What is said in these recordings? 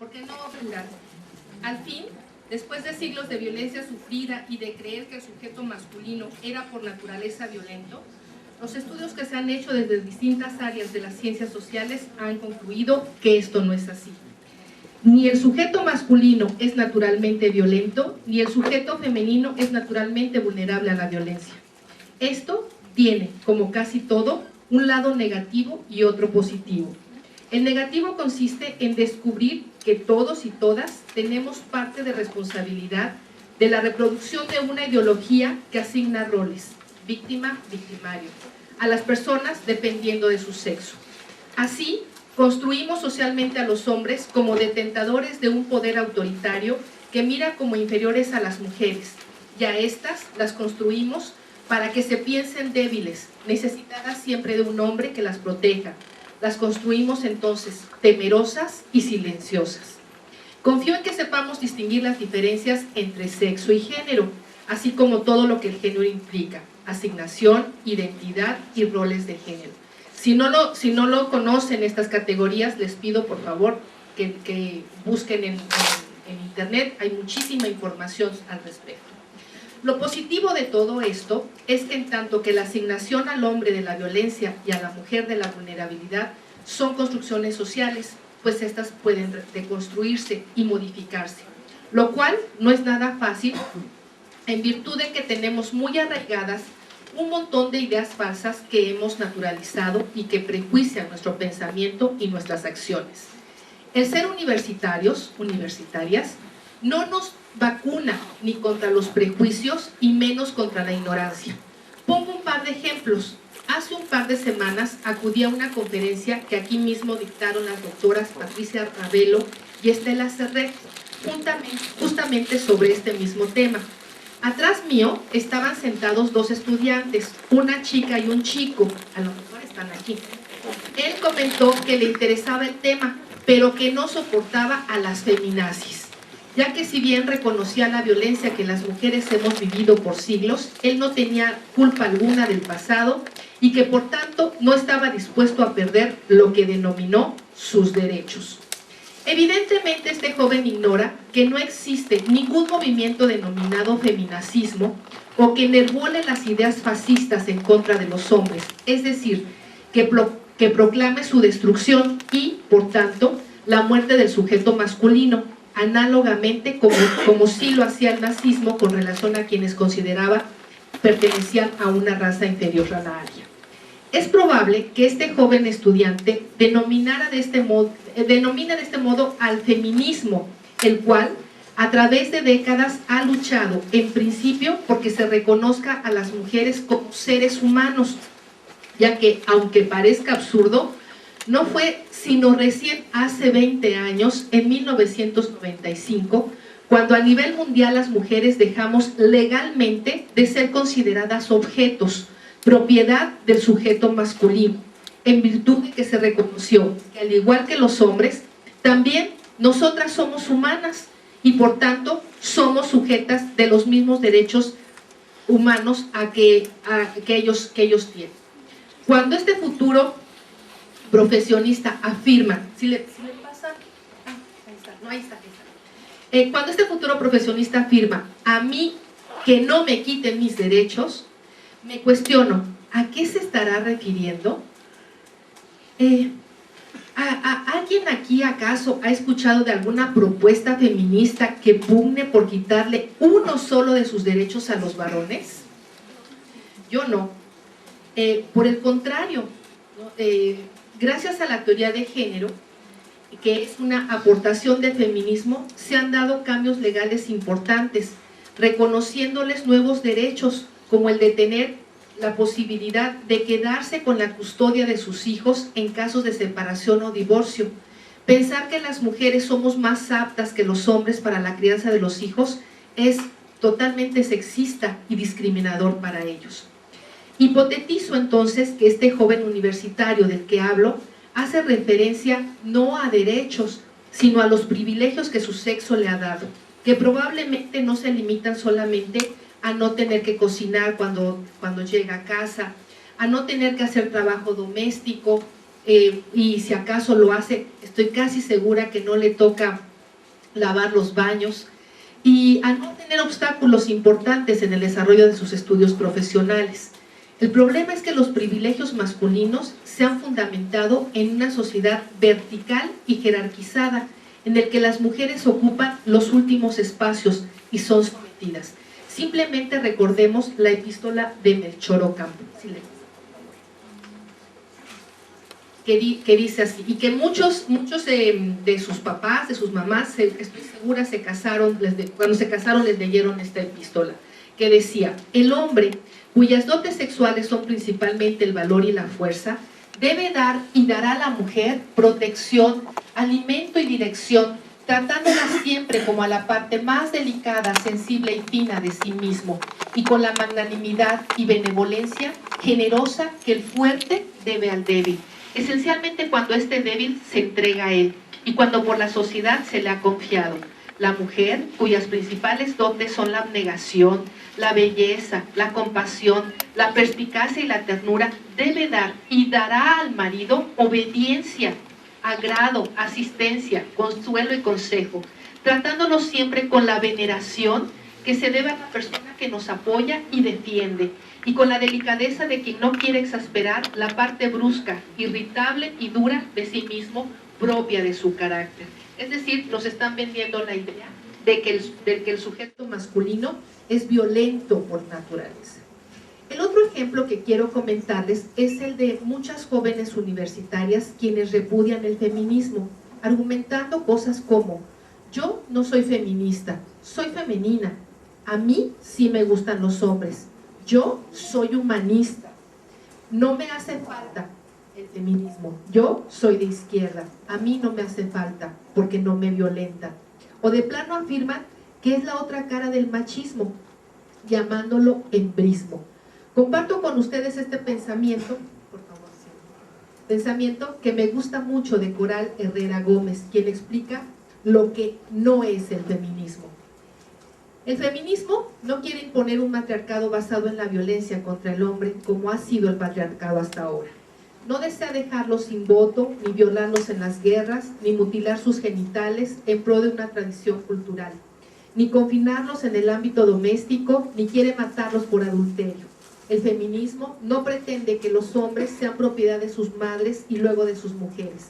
¿Por qué no ofrendar? Al fin, después de siglos de violencia sufrida y de creer que el sujeto masculino era por naturaleza violento, los estudios que se han hecho desde distintas áreas de las ciencias sociales han concluido que esto no es así. Ni el sujeto masculino es naturalmente violento, ni el sujeto femenino es naturalmente vulnerable a la violencia. Esto tiene, como casi todo, un lado negativo y otro positivo. El negativo consiste en descubrir que todos y todas tenemos parte de responsabilidad de la reproducción de una ideología que asigna roles, víctima, victimario, a las personas dependiendo de su sexo. Así, construimos socialmente a los hombres como detentadores de un poder autoritario que mira como inferiores a las mujeres, y a estas las construimos para que se piensen débiles, necesitadas siempre de un hombre que las proteja. Las construimos entonces temerosas y silenciosas. Confío en que sepamos distinguir las diferencias entre sexo y género, así como todo lo que el género implica, asignación, identidad y roles de género. Si no lo conocen estas categorías, les pido por favor que busquen en internet, hay muchísima información al respecto. Lo positivo de todo esto es que en tanto que la asignación al hombre de la violencia y a la mujer de la vulnerabilidad son construcciones sociales, pues estas pueden deconstruirse y modificarse, lo cual no es nada fácil en virtud de que tenemos muy arraigadas un montón de ideas falsas que hemos naturalizado y que prejuician nuestro pensamiento y nuestras acciones. El ser universitarios, universitarias, no nos vacuna ni contra los prejuicios y menos contra la ignorancia. Pongo un par de ejemplos. Hace un par de semanas acudí a una conferencia que aquí mismo dictaron las doctoras Patricia Ravelo y Estela Serret, justamente sobre este mismo tema. Atrás mío estaban sentados dos estudiantes, una chica y un chico, a lo mejor están aquí. Él comentó que le interesaba el tema, pero que no soportaba a las feminazis, ya que si bien reconocía la violencia que las mujeres hemos vivido por siglos, él no tenía culpa alguna del pasado y que por tanto no estaba dispuesto a perder lo que denominó sus derechos. Evidentemente este joven ignora que no existe ningún movimiento denominado feminacismo o que enherbole las ideas fascistas en contra de los hombres, es decir, que proclame su destrucción y, por tanto, la muerte del sujeto masculino, análogamente como sí lo hacía el nazismo con relación a quienes consideraba pertenecían a una raza inferior a la aria. Es probable que este joven estudiante denomine de este modo al feminismo, el cual a través de décadas ha luchado en principio porque se reconozca a las mujeres como seres humanos, ya que, aunque parezca absurdo, no fue sino recién hace 20 años, en 1995, cuando a nivel mundial las mujeres dejamos legalmente de ser consideradas objetos, propiedad del sujeto masculino, en virtud de que se reconoció que al igual que los hombres, también nosotras somos humanas y por tanto somos sujetas de los mismos derechos humanos que ellos tienen. Cuando este futuro profesionista afirma, cuando este futuro profesionista afirma, a mí que no me quiten mis derechos, me cuestiono, ¿a qué se estará refiriendo? ¿Alguien aquí acaso ha escuchado de alguna propuesta feminista que pugne por quitarle uno solo de sus derechos a los varones? Yo no. Por el contrario, ¿no? Gracias a la teoría de género, que es una aportación del feminismo, se han dado cambios legales importantes, reconociéndoles nuevos derechos, como el de tener la posibilidad de quedarse con la custodia de sus hijos en casos de separación o divorcio. Pensar que las mujeres somos más aptas que los hombres para la crianza de los hijos es totalmente sexista y discriminador para ellos. Hipotetizo entonces que este joven universitario del que hablo hace referencia no a derechos, sino a los privilegios que su sexo le ha dado, que probablemente no se limitan solamente a no tener que cocinar cuando llega a casa, a no tener que hacer trabajo doméstico, y si acaso lo hace, estoy casi segura que no le toca lavar los baños y a no tener obstáculos importantes en el desarrollo de sus estudios profesionales. El problema es que los privilegios masculinos se han fundamentado en una sociedad vertical y jerarquizada, en el que las mujeres ocupan los últimos espacios y son sometidas. Simplemente recordemos la epístola de Melchor Ocampo, que dice así, y que muchos de sus papás, de sus mamás, estoy segura, cuando se casaron les leyeron esta epístola, que decía: el hombre, cuyas dotes sexuales son principalmente el valor y la fuerza, debe dar y dará a la mujer protección, alimento y dirección, tratándola siempre como a la parte más delicada, sensible y fina de sí mismo, y con la magnanimidad y benevolencia generosa que el fuerte debe al débil, esencialmente cuando este débil se entrega a él y cuando por la sociedad se le ha confiado. La mujer, cuyas principales dotes son la abnegación, la belleza, la compasión, la perspicacia y la ternura, debe dar y dará al marido obediencia, agrado, asistencia, consuelo y consejo, tratándolo siempre con la veneración que se debe a la persona que nos apoya y defiende, y con la delicadeza de quien no quiere exasperar la parte brusca, irritable y dura de sí mismo, propia de su carácter. Es decir, nos están vendiendo la idea de que el sujeto masculino es violento por naturaleza. El otro ejemplo que quiero comentarles es el de muchas jóvenes universitarias quienes repudian el feminismo, argumentando cosas como: yo no soy feminista, soy femenina, a mí sí me gustan los hombres, yo soy humanista, no me hace falta el feminismo, yo soy de izquierda, a mí no me hace falta porque no me violenta. O de plano afirman que es la otra cara del machismo, llamándolo hembrismo. Comparto con ustedes este pensamiento, por favor, sí, pensamiento que me gusta mucho, de Coral Herrera Gómez, quien explica lo que no es el feminismo. El feminismo no quiere imponer un matriarcado basado en la violencia contra el hombre, como ha sido el patriarcado hasta ahora. No desea dejarlos sin voto, ni violarlos en las guerras, ni mutilar sus genitales en pro de una tradición cultural, ni confinarlos en el ámbito doméstico, ni quiere matarlos por adulterio. El feminismo no pretende que los hombres sean propiedad de sus madres y luego de sus mujeres,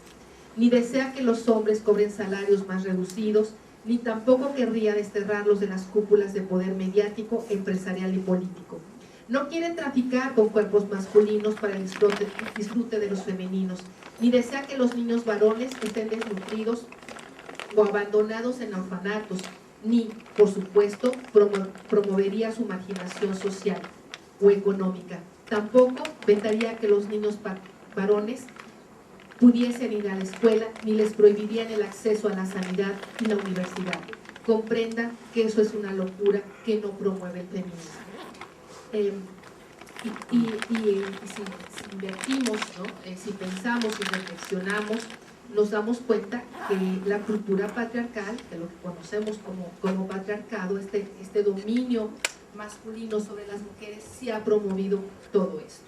ni desea que los hombres cobren salarios más reducidos, ni tampoco querría desterrarlos de las cúpulas de poder mediático, empresarial y político. No quiere traficar con cuerpos masculinos para el disfrute de los femeninos, ni desea que los niños varones estén desnutridos o abandonados en orfanatos, ni, por supuesto, promovería su marginación social o económica. Tampoco vetaría que los niños varones pudiesen ir a la escuela, ni les prohibirían el acceso a la sanidad y la universidad. Comprendan que eso es una locura que no promueve el feminismo. Si invertimos, ¿no? Si pensamos y reflexionamos, nos damos cuenta que la cultura patriarcal, que lo que conocemos como patriarcado, este dominio masculino sobre las mujeres, sí ha promovido todo esto.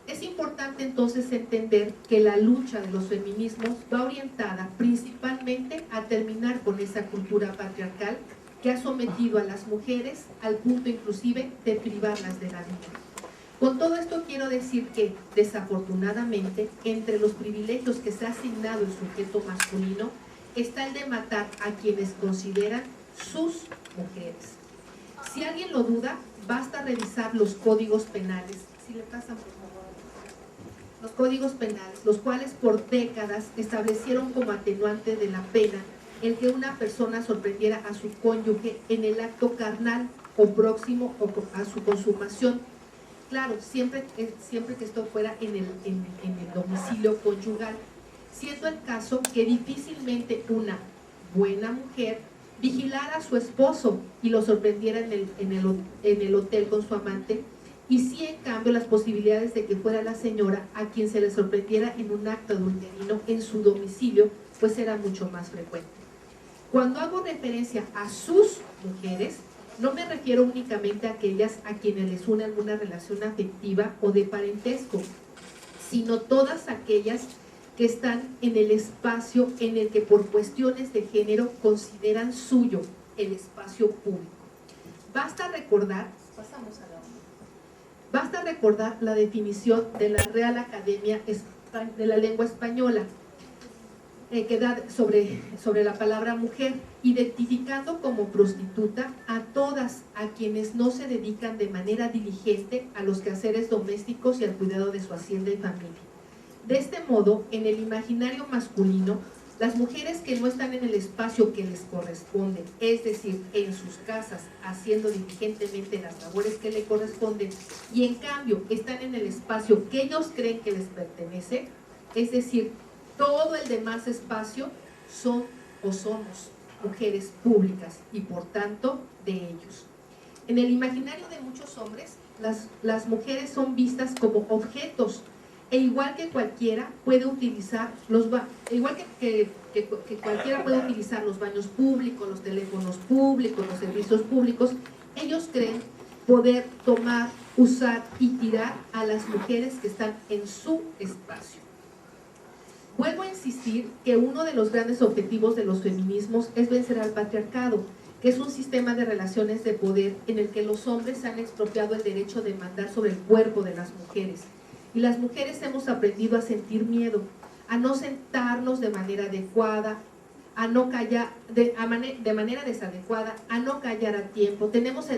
Es importante entonces entender que la lucha de los feminismos va orientada principalmente a terminar con esa cultura patriarcal que ha sometido a las mujeres al punto inclusive de privarlas de la vida. Con todo esto quiero decir que, desafortunadamente, entre los privilegios que se ha asignado el sujeto masculino está el de matar a quienes consideran sus mujeres. Si alguien lo duda, basta revisar los códigos penales. Si le pasan, por favor. Los códigos penales, los cuales por décadas establecieron como atenuante de la pena el que una persona sorprendiera a su cónyuge en el acto carnal o próximo a su consumación. Claro, siempre que esto fuera en el domicilio conyugal, siendo el caso que difícilmente una buena mujer vigilara a su esposo y lo sorprendiera en el hotel con su amante, y sí, en cambio, las posibilidades de que fuera la señora a quien se le sorprendiera en un acto adulterino en su domicilio, pues era mucho más frecuente. Cuando hago referencia a sus mujeres, no me refiero únicamente a aquellas a quienes les une alguna relación afectiva o de parentesco, sino todas aquellas que están en el espacio en el que por cuestiones de género consideran suyo el espacio público. Basta recordar la definición de la Real Academia de la Lengua Española, que da sobre la palabra mujer, identificando como prostituta a todas a quienes no se dedican de manera diligente a los quehaceres domésticos y al cuidado de su hacienda y familia. De este modo, en el imaginario masculino, las mujeres que no están en el espacio que les corresponde, es decir, en sus casas, haciendo diligentemente las labores que le corresponden, y en cambio están en el espacio que ellos creen que les pertenece, es decir, todo el demás espacio, son o somos mujeres públicas y por tanto de ellos. En el imaginario de muchos hombres, las mujeres son vistas como objetos, e igual que cualquiera puede utilizar cualquiera puede utilizar los baños públicos, los teléfonos públicos, los servicios públicos, ellos creen poder tomar, usar y tirar a las mujeres que están en su espacio. Vuelvo a insistir que uno de los grandes objetivos de los feminismos es vencer al patriarcado, que es un sistema de relaciones de poder en el que los hombres han expropiado el derecho de mandar sobre el cuerpo de las mujeres. Y las mujeres hemos aprendido a sentir miedo, a no sentarnos de manera adecuada, a no callar de manera desadecuada, a no callar a tiempo. Tememos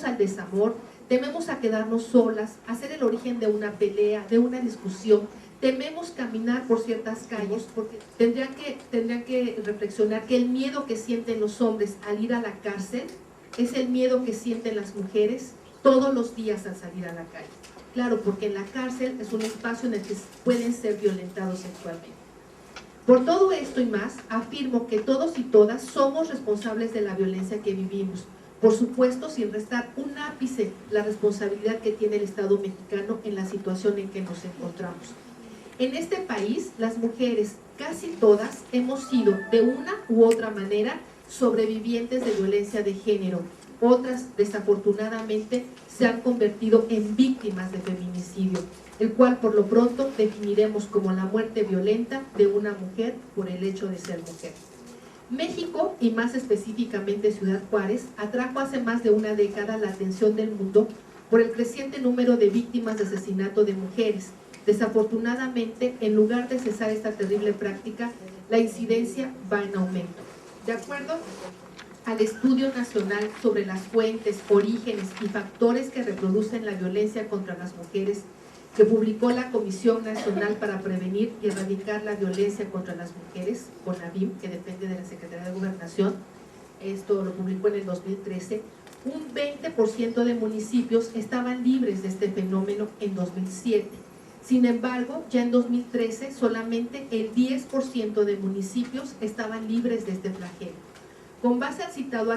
al desamor, tememos a quedarnos solas, a ser el origen de una pelea, de una discusión. Tememos caminar por ciertas calles porque tendrían que reflexionar que el miedo que sienten los hombres al ir a la cárcel es el miedo que sienten las mujeres todos los días al salir a la calle. Claro, porque en la cárcel es un espacio en el que pueden ser violentados sexualmente. Por todo esto y más, afirmo que todos y todas somos responsables de la violencia que vivimos. Por supuesto, sin restar un ápice la responsabilidad que tiene el Estado mexicano en la situación en que nos encontramos. En este país, las mujeres, casi todas, hemos sido de una u otra manera sobrevivientes de violencia de género. Otras, desafortunadamente, se han convertido en víctimas de feminicidio, el cual por lo pronto definiremos como la muerte violenta de una mujer por el hecho de ser mujer. México, y más específicamente Ciudad Juárez, atrajo hace más de una década la atención del mundo por el creciente número de víctimas de asesinato de mujeres. Desafortunadamente, en lugar de cesar esta terrible práctica, la incidencia va en aumento. De acuerdo al Estudio Nacional sobre las fuentes, orígenes y factores que reproducen la violencia contra las mujeres, que publicó la Comisión Nacional para Prevenir y Erradicar la Violencia contra las Mujeres, CONAVIM, que depende de la Secretaría de Gobernación, esto lo publicó en el 2013, un 20% de municipios estaban libres de este fenómeno en 2007. Sin embargo, ya en 2013 solamente el 10% de municipios estaban libres de este flagelo. Con base al citado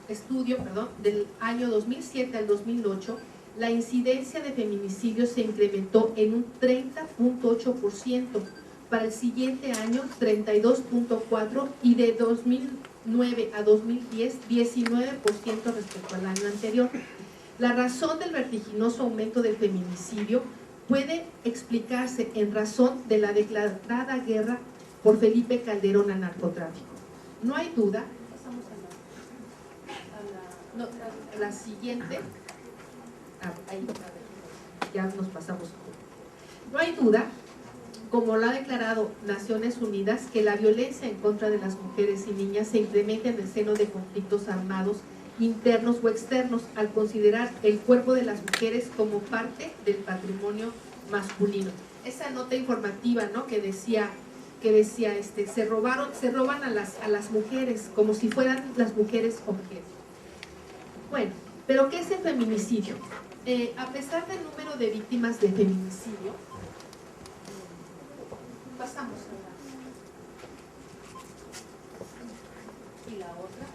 estudio del año 2007 al 2008, la incidencia de feminicidios se incrementó en un 30.8%, para el siguiente año 32.4% y de 2009 a 2010 19% respecto al año anterior. La razón del vertiginoso aumento del feminicidio puede explicarse en razón de la declarada guerra por Felipe Calderón al narcotráfico. No hay duda, pasamos a la siguiente, ahí, ya nos pasamos. No hay duda, como lo ha declarado Naciones Unidas, que la violencia en contra de las mujeres y niñas se incrementa en el seno de conflictos armados internos o externos, al considerar el cuerpo de las mujeres como parte del patrimonio masculino. Esa nota informativa, ¿no?, que decía se roban a las mujeres como si fueran las mujeres objetos. Bueno, pero ¿qué es el feminicidio? A pesar del número de víctimas de feminicidio, pasamos a la otra.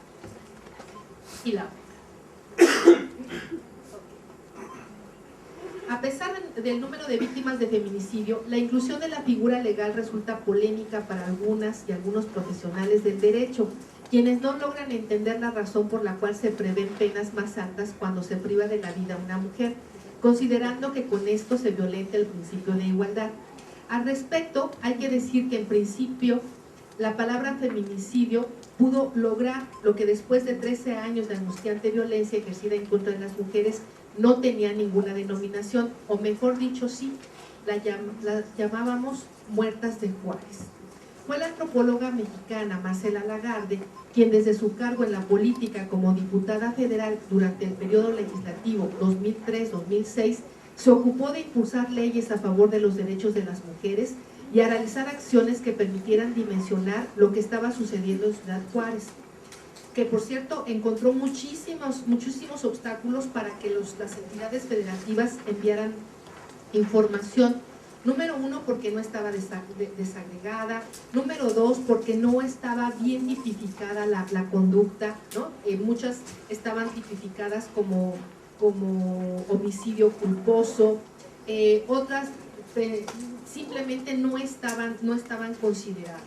A pesar del número de víctimas de feminicidio, la inclusión de la figura legal resulta polémica para algunas y algunos profesionales del derecho, quienes no logran entender la razón por la cual se prevén penas más altas cuando se priva de la vida a una mujer, considerando que con esto se violenta el principio de igualdad. Al respecto, hay que decir que en principio la palabra feminicidio pudo lograr lo que después de 13 años de angustiante violencia ejercida en contra de las mujeres no tenía ninguna denominación, o mejor dicho, sí, la llamábamos muertas de Juárez. Fue la antropóloga mexicana Marcela Lagarde quien desde su cargo en la política como diputada federal durante el periodo legislativo 2003-2006 se ocupó de impulsar leyes a favor de los derechos de las mujeres y a realizar acciones que permitieran dimensionar lo que estaba sucediendo en Ciudad Juárez, que por cierto encontró muchísimos obstáculos para que las entidades federativas enviaran información. Número 1, porque no estaba desagregada. Número 2, porque no estaba bien tipificada la conducta, ¿no? Muchas estaban tipificadas como homicidio culposo, otras simplemente no estaban consideradas.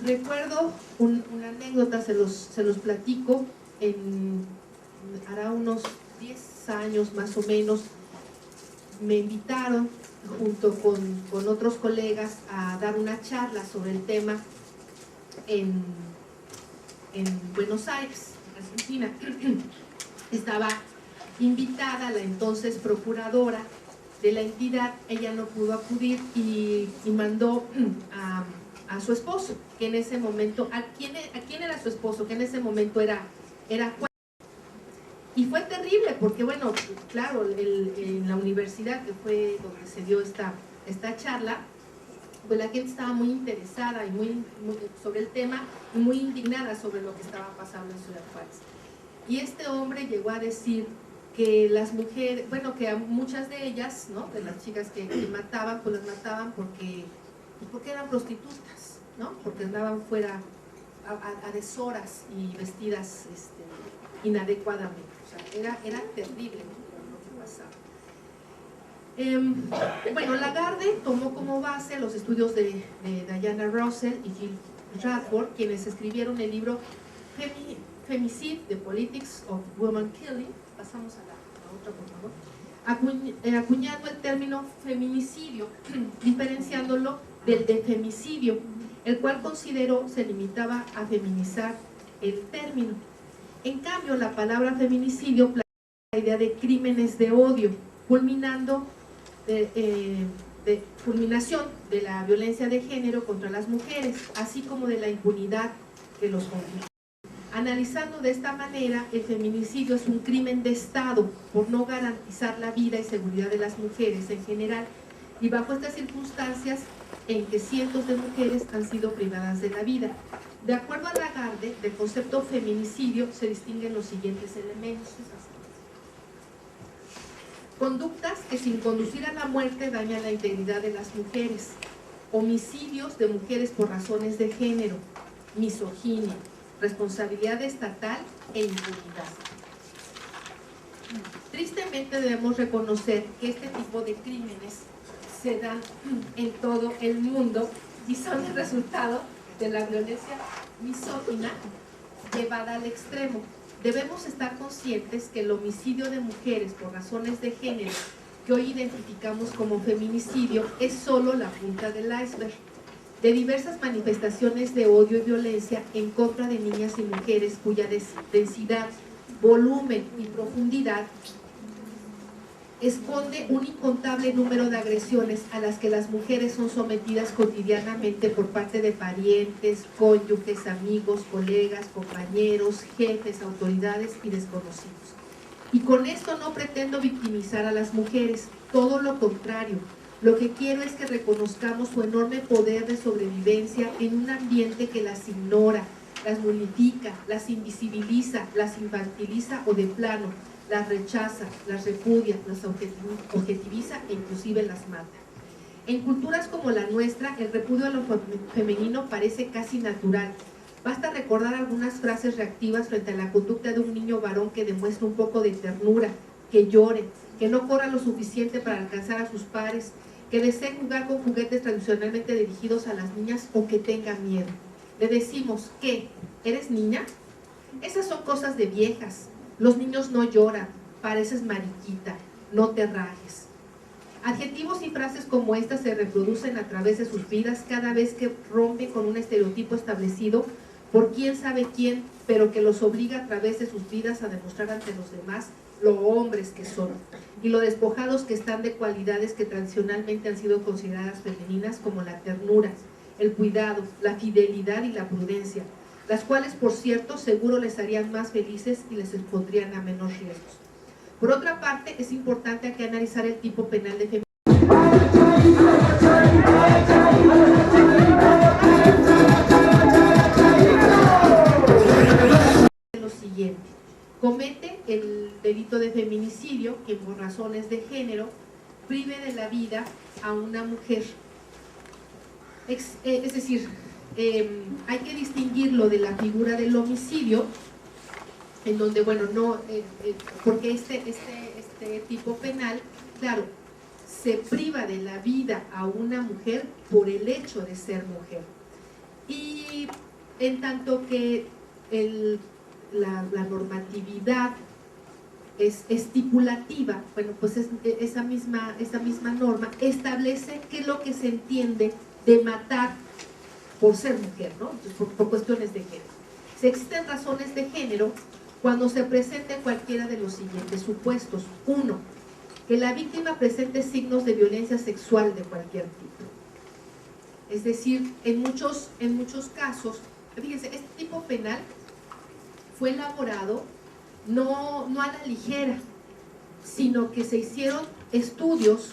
Recuerdo una anécdota, se los platico, hará unos 10 años más o menos, me invitaron junto con otros colegas a dar una charla sobre el tema en Buenos Aires, Argentina. Estaba invitada la entonces procuradora de la entidad, ella no pudo acudir y mandó a su esposo, que en ese momento, ¿a quién era su esposo? Que en ese momento era Juan. Y fue terrible porque, bueno, claro, en la universidad, que fue donde se dio esta charla, pues la gente estaba muy interesada y muy sobre el tema y muy indignada sobre lo que estaba pasando en Ciudad Juárez. Y este hombre llegó a decir que las mujeres, bueno, que a muchas de ellas, ¿no?, de las chicas que mataban, pues las mataban porque eran prostitutas, ¿no?, porque andaban fuera a deshoras y vestidas inadecuadamente. O sea, era terrible lo que pasaba. Bueno, Lagarde tomó como base los estudios de Diana Russell y Jill Radford, quienes escribieron el libro Femicide, The Politics of Woman Killing. Pasamos a la otra, por favor. Acuñando el término feminicidio, diferenciándolo del de femicidio, el cual consideró se limitaba a feminizar el término. En cambio, la palabra feminicidio plantea la idea de crímenes de odio, culminación de la violencia de género contra las mujeres, así como de la impunidad que los conflictos. Analizando de esta manera, el feminicidio es un crimen de Estado por no garantizar la vida y seguridad de las mujeres en general, y bajo estas circunstancias en que cientos de mujeres han sido privadas de la vida. De acuerdo a Lagarde, del concepto feminicidio se distinguen los siguientes elementos. Conductas que sin conducir a la muerte dañan la integridad de las mujeres. Homicidios de mujeres por razones de género. Misoginia. Responsabilidad estatal e impunidad. Tristemente debemos reconocer que este tipo de crímenes se dan en todo el mundo y son el resultado de la violencia misógina llevada al extremo. Debemos estar conscientes que el homicidio de mujeres por razones de género, que hoy identificamos como feminicidio, es solo la punta del iceberg de diversas manifestaciones de odio y violencia en contra de niñas y mujeres cuya densidad, volumen y profundidad esconde un incontable número de agresiones a las que las mujeres son sometidas cotidianamente por parte de parientes, cónyuges, amigos, colegas, compañeros, jefes, autoridades y desconocidos. Y con esto no pretendo victimizar a las mujeres, todo lo contrario. Lo que quiero es que reconozcamos su enorme poder de sobrevivencia en un ambiente que las ignora, las nulifica, las invisibiliza, las infantiliza o de plano las rechaza, las repudia, las objetiviza e inclusive las mata. En culturas como la nuestra, el repudio a lo femenino parece casi natural. Basta recordar algunas frases reactivas frente a la conducta de un niño varón que demuestra un poco de ternura, que llore, que no corra lo suficiente para alcanzar a sus pares, que desee jugar con juguetes tradicionalmente dirigidos a las niñas o que tenga miedo. Le decimos, ¿qué? ¿Eres niña? Esas son cosas de viejas. Los niños no lloran, pareces mariquita, no te rajes. Adjetivos y frases como estas se reproducen a través de sus vidas cada vez que rompen con un estereotipo establecido por quién sabe quién, pero que los obliga a través de sus vidas a demostrar ante los demás lo hombres que son y lo despojados que están de cualidades que tradicionalmente han sido consideradas femeninas, como la ternura, el cuidado, la fidelidad y la prudencia, las cuales, por cierto, seguro les harían más felices y les expondrían a menos riesgos. Por otra parte, es importante aquí analizar el tipo penal de lo siguiente: comete el delito de feminicidio que por razones de género prive de la vida a una mujer. Es decir, hay que distinguirlo de la figura del homicidio, en donde, bueno, no, porque este tipo penal, claro, se priva de la vida a una mujer por el hecho de ser mujer. Y en tanto que la normatividad es estipulativa, bueno, pues esa misma norma establece qué es lo que se entiende de matar por ser mujer, ¿no? Entonces, por cuestiones de género. Si existen razones de género, cuando se presente cualquiera de los siguientes supuestos: 1, que la víctima presente signos de violencia sexual de cualquier tipo. Es decir, en muchos casos, fíjense, este tipo penal fue elaborado no a la ligera, sino que se hicieron estudios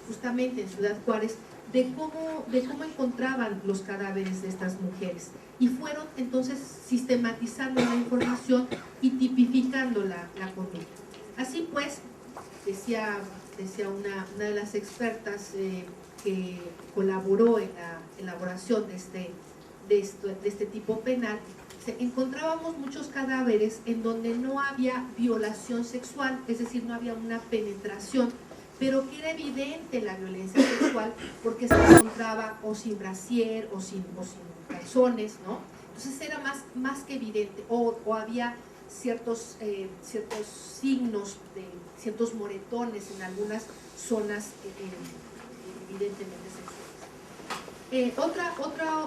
justamente en Ciudad Juárez de cómo encontraban los cadáveres de estas mujeres, y fueron entonces sistematizando la información y tipificando la conducta. Así pues, decía una de las expertas que colaboró en la elaboración de este tipo penal, encontrábamos muchos cadáveres en donde no había violación sexual, es decir, no había una penetración, pero que era evidente la violencia sexual porque se encontraba o sin brasier o sin calzones, ¿no? Entonces era más que evidente, o había ciertos signos de ciertos moretones en algunas zonas evidentemente sexuales.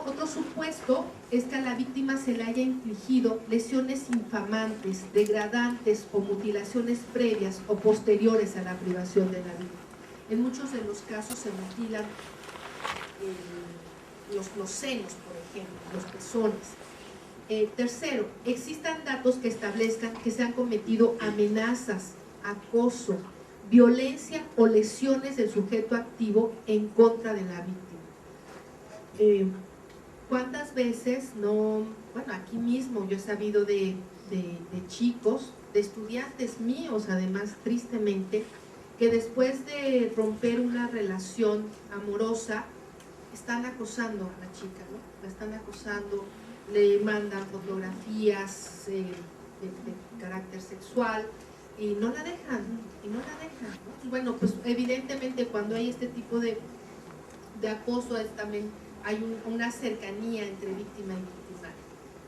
Otro supuesto es que a la víctima se le haya infligido lesiones infamantes, degradantes o mutilaciones previas o posteriores a la privación de la vida. En muchos de los casos se mutilan los senos, por ejemplo, los pezones. Tercero, existan datos que establezcan que se han cometido amenazas, acoso, violencia o lesiones del sujeto activo en contra de la víctima. ¿Cuántas veces no? Bueno, aquí mismo yo he sabido de chicos, de estudiantes míos además, tristemente, que después de romper una relación amorosa están acosando a la chica, ¿no? La están acosando, le mandan fotografías de carácter sexual y no la dejan, ¿no? Bueno, pues evidentemente cuando hay este tipo de acoso también hay una cercanía entre víctima y víctima.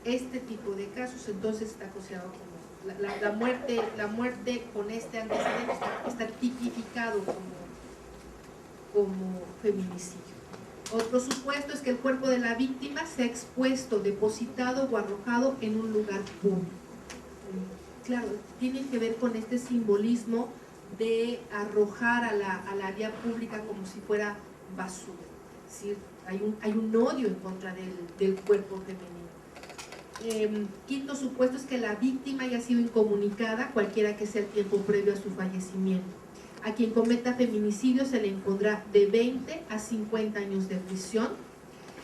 Este tipo de casos entonces está asociado como la muerte con este antecedente está tipificado como feminicidio. Otro supuesto es que el cuerpo de la víctima sea expuesto, depositado o arrojado en un lugar público. Claro, tiene que ver con este simbolismo de arrojar a la vía pública como si fuera basura. Es decir, hay un odio en contra del cuerpo femenino. Quinto supuesto es que la víctima haya sido incomunicada, cualquiera que sea el tiempo previo a su fallecimiento. A quien cometa feminicidio se le impondrá de 20 a 50 años de prisión,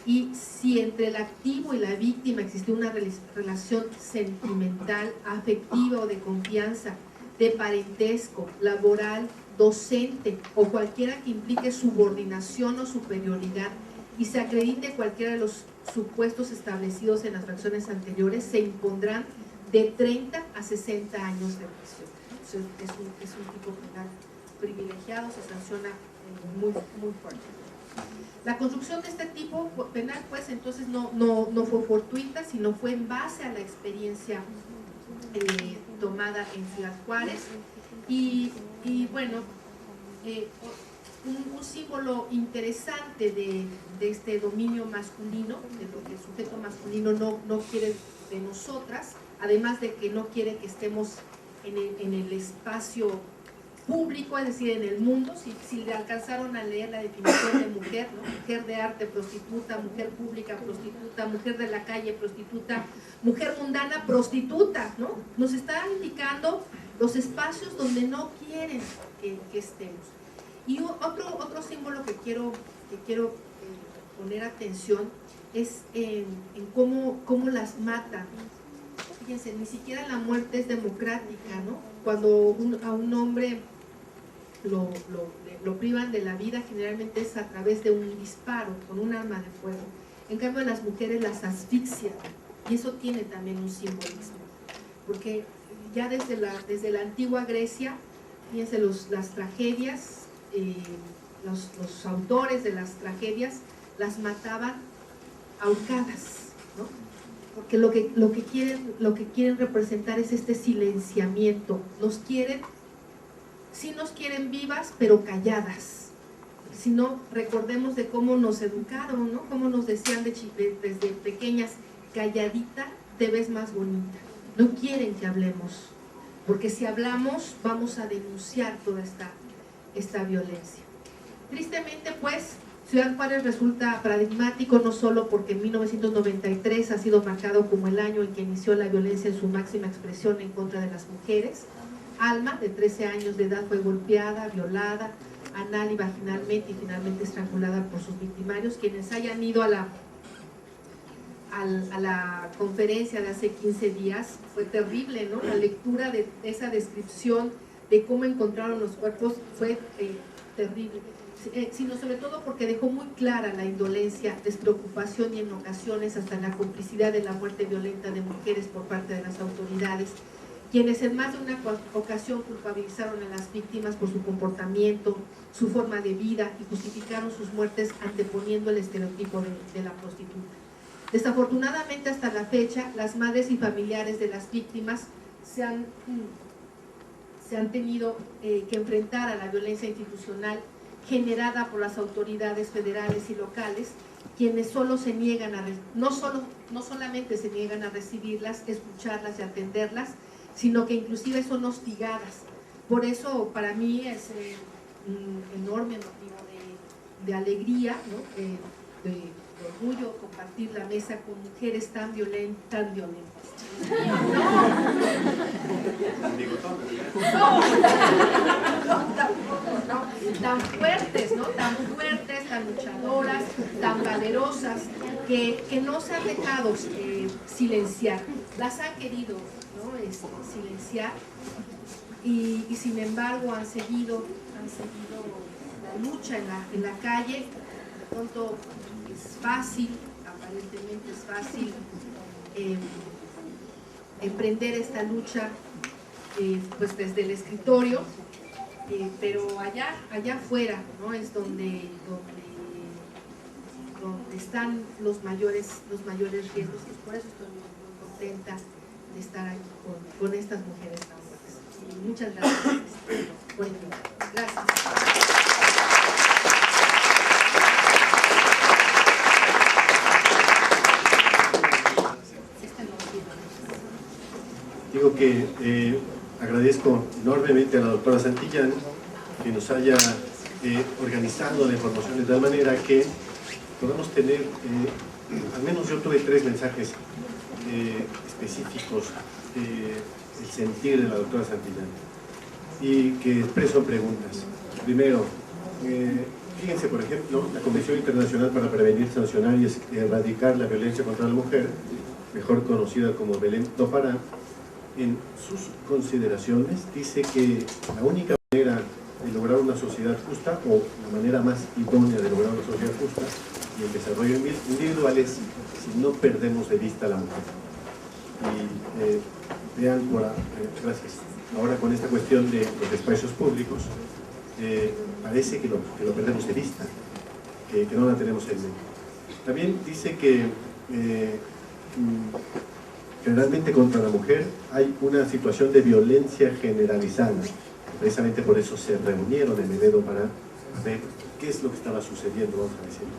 y si entre el activo y la víctima existe una relación sentimental, afectiva o de confianza, de parentesco, laboral, docente o cualquiera que implique subordinación o superioridad, y se acredite cualquiera de los supuestos establecidos en las fracciones anteriores, se impondrán de 30 a 60 años de prisión. Entonces, es un tipo penal privilegiado, se sanciona muy fuerte. La construcción de este tipo penal, pues, entonces no fue fortuita, sino fue en base a la experiencia tomada en Ciudad Juárez, y bueno, un símbolo interesante de este dominio masculino, de lo que el sujeto masculino no quiere de nosotras, además de que no quiere que estemos en el espacio público, es decir, en el mundo. Si le alcanzaron a leer la definición de mujer, ¿no? Mujer de arte, prostituta; mujer pública, prostituta; mujer de la calle, prostituta; mujer mundana, prostituta, ¿no? Nos está indicando los espacios donde no quieren que estemos. Y otro símbolo que quiero poner atención es en cómo las matan. Fíjense, ni siquiera la muerte es democrática, ¿no? Cuando a un hombre lo privan de la vida, generalmente es a través de un disparo con un arma de fuego. En cambio, a las mujeres las asfixian, y eso tiene también un simbolismo, porque ya desde la antigua Grecia, fíjense, las tragedias, los autores de las tragedias las mataban ahorcadas, ¿no? Porque lo que quieren representar es este silenciamiento. Sí nos quieren vivas, pero calladas. Si no, recordemos de cómo nos educaron, ¿no? Cómo nos decían desde pequeñas: calladita te ves más bonita. No quieren que hablemos, porque si hablamos vamos a denunciar toda esta violencia. Tristemente, pues, Ciudad Juárez resulta paradigmático no solo porque en 1993 ha sido marcado como el año en que inició la violencia en su máxima expresión en contra de las mujeres. Alma, de 13 años de edad, fue golpeada, violada, anal y vaginalmente, y finalmente estrangulada por sus victimarios. Quienes hayan ido a la conferencia de hace 15 días, fue terrible, ¿no? La lectura de esa descripción de cómo encontraron los cuerpos fue terrible, sino sobre todo porque dejó muy clara la indolencia, despreocupación y en ocasiones hasta la complicidad de la muerte violenta de mujeres por parte de las autoridades, quienes en más de una ocasión culpabilizaron a las víctimas por su comportamiento, su forma de vida, y justificaron sus muertes anteponiendo el estereotipo de la prostituta. Desafortunadamente, hasta la fecha, las madres y familiares de las víctimas se han tenido que enfrentar a la violencia institucional generada por las autoridades federales y locales, quienes no solamente se niegan a recibirlas, escucharlas y atenderlas, sino que inclusive son hostigadas. Por eso, para mí es un enorme motivo de alegría, ¿no? De orgullo compartir la mesa con mujeres tan violentas. Tan fuertes, ¿no? Tan fuertes, tan luchadoras, tan valerosas, que no se han dejado silenciar. Las han querido, ¿no? Silenciar, y sin embargo han seguido la lucha en la calle. De pronto es fácil, aparentemente es fácil emprender esta lucha pues desde el escritorio, pero allá afuera, ¿no? Es donde están los mayores riesgos, y por eso estoy muy contenta de estar aquí con estas mujeres tan fuertes. Y muchas gracias por invitarme. Gracias. Digo que agradezco enormemente a la doctora Santillán que nos haya organizado la información de tal manera que podamos tener, al menos yo tuve 3 mensajes específicos del sentir de la doctora Santillán y que expreso preguntas. Primero, fíjense, por ejemplo, la Convención Internacional para Prevenir, Sancionar y Erradicar la Violencia contra la Mujer, mejor conocida como Belém do Pará, en sus consideraciones dice que la única manera de lograr una sociedad justa, o la manera más idónea de lograr una sociedad justa y el desarrollo individual, es si no perdemos de vista a la mujer. Y vean, gracias. Ahora con esta cuestión de los espacios públicos, parece que lo perdemos de vista, que no la tenemos en mente. También dice que generalmente contra la mujer hay una situación de violencia generalizada. precisamente por eso se reunieron en Edo para ver qué es lo que estaba sucediendo, vamos a decirlo.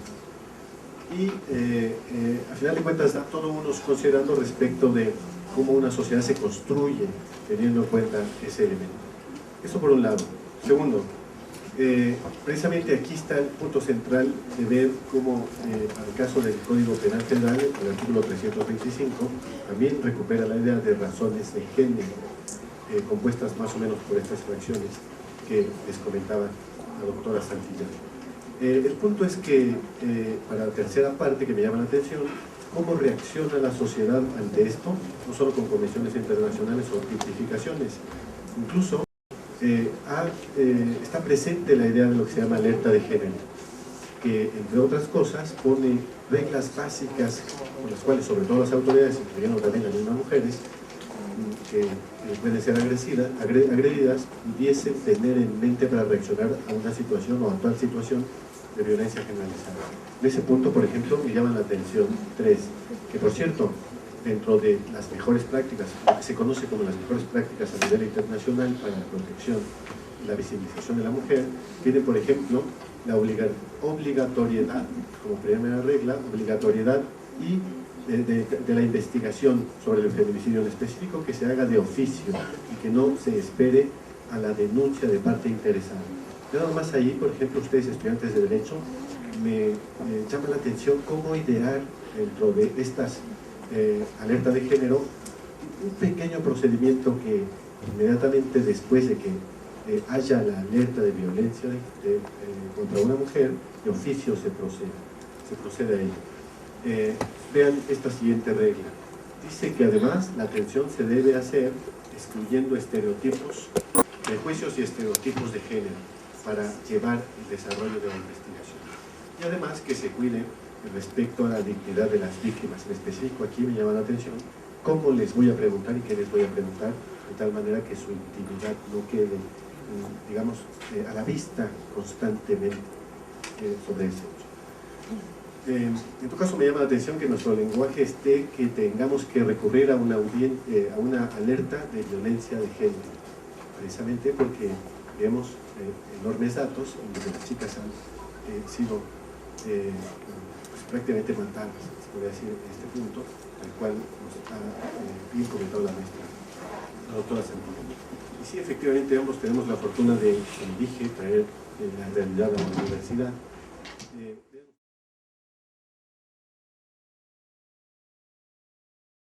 Y al final de cuentas da todos unos considerando respecto de cómo una sociedad se construye teniendo en cuenta ese elemento. Eso por un lado. Segundo, precisamente aquí está el punto central de ver cómo, para el caso del Código Penal Federal, el artículo 325, también recupera la idea de razones de género, compuestas más o menos por estas fracciones que les comentaba la doctora Santillán. El punto es que, para la tercera parte que me llama la atención, cómo reacciona la sociedad ante esto, no solo con convenciones internacionales o tipificaciones, incluso está presente la idea de lo que se llama alerta de género, que entre otras cosas pone reglas básicas por las cuales sobre todo las autoridades, incluyendo también las mismas mujeres que pueden ser agredidas, pudiesen tener en mente para reaccionar a una situación o actual situación de violencia generalizada. En ese punto, por ejemplo, me llama la atención 3, que por cierto, dentro de las mejores prácticas, lo que se conoce como las mejores prácticas a nivel internacional para la protección y la visibilización de la mujer, tiene por ejemplo la obligatoriedad, como primera regla, obligatoriedad y de la investigación sobre el feminicidio en específico, que se haga de oficio y que no se espere a la denuncia de parte interesada. Nada más ahí, por ejemplo, ustedes estudiantes de Derecho, me llama la atención cómo idear dentro de estas alertas de género un pequeño procedimiento que inmediatamente después de que haya la alerta de violencia contra una mujer, de oficio se procede a ello. Vean esta siguiente regla. Dice que además la atención se debe hacer excluyendo estereotipos, prejuicios y estereotipos de género para llevar el desarrollo de la investigación. Y además que se cuide respecto a la dignidad de las víctimas. En específico aquí me llama la atención cómo les voy a preguntar y qué les voy a preguntar, de tal manera que su intimidad no quede, digamos, a la vista constantemente sobre ese hecho. En tu caso me llama la atención que nuestro lenguaje esté que tengamos que recurrir a una alerta de violencia de género, precisamente porque vemos enormes datos en donde las chicas han sido pues, prácticamente matadas, se podría decir, en este punto, al cual nos ha bien comentado la maestra, la doctora Santillán. Y sí, efectivamente, ambos tenemos la fortuna de, como dije, traer la realidad a la universidad.